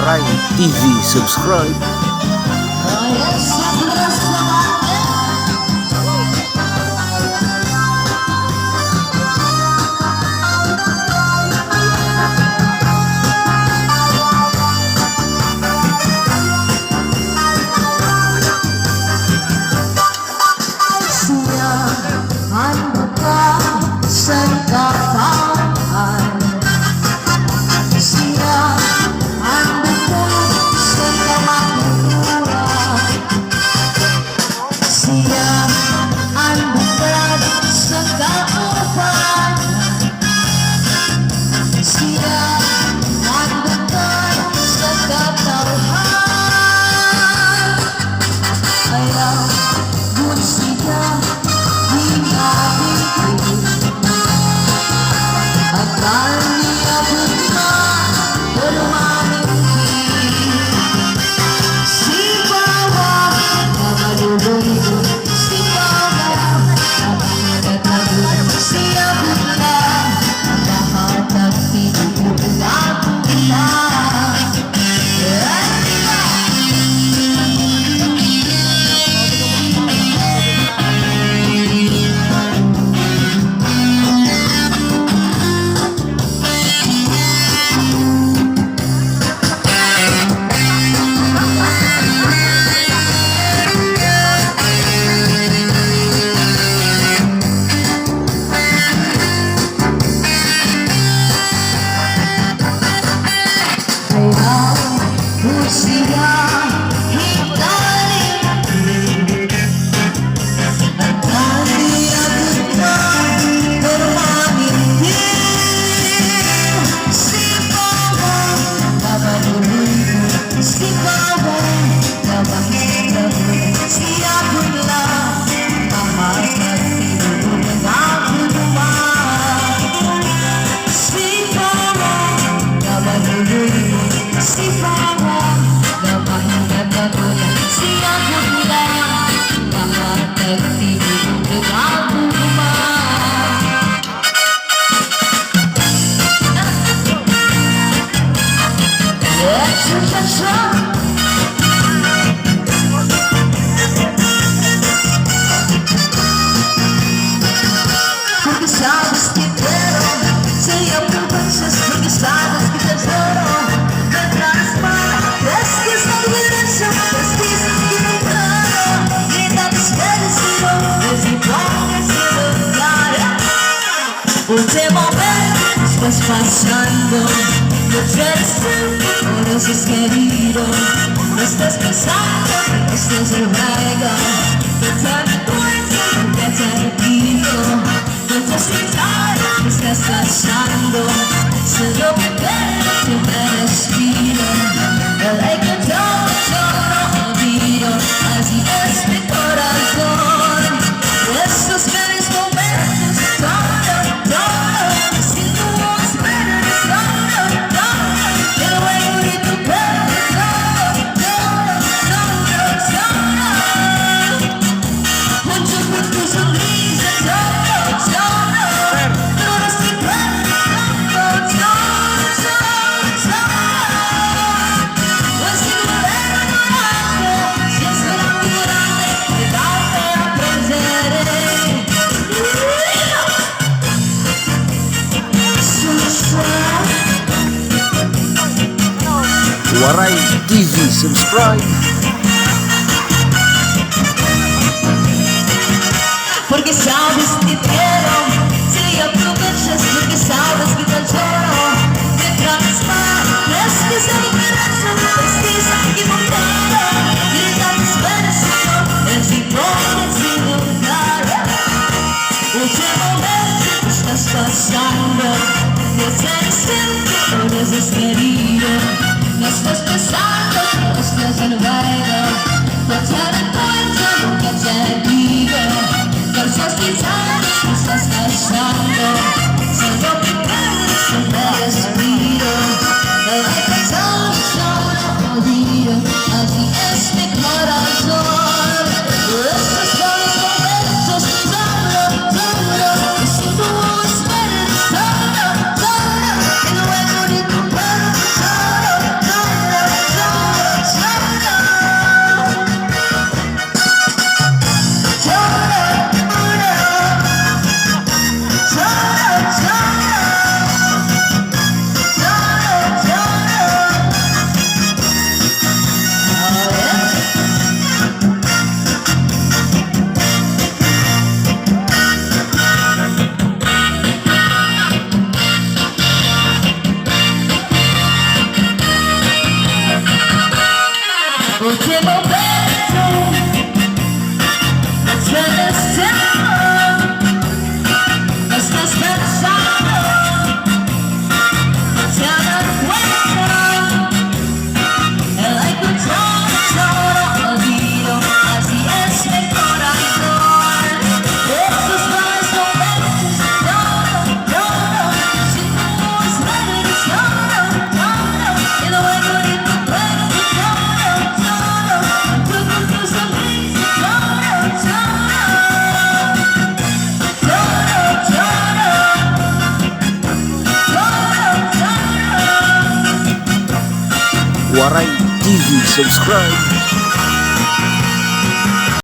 Waray TV, subscribe. Estás pasando, no eres tú, por eso es querido. No estás pasando, estás en ruega. No te acuerdas, nunca te repito. No te explicar lo que estás pasando. Solo me quedo, que me respiro. El que todo olvido. Así es mi corazón. Esos grandes momentos, todo. Waray TV, subscribe. Porque sabes que quiero, si aprovechas porque sabes que te adoro. Mientras más, es que se me corazón, estás equivocado. Gritar mis versos, es hipócrita lugar. Últimamente te estás pasando, no eres siempre, no eres querido. No estás pensando, no estás en ruega. No te recuerdo lo que te digo. Versos guitarras, no estás pasando. Solo me quedas, no me respiro. El pecado solo olvido. Así es mi corazón. Estos son los momentos, solo. Y si tú esperas, solo. Y luego de tu pelo, solo. Waray TV. Subscribe.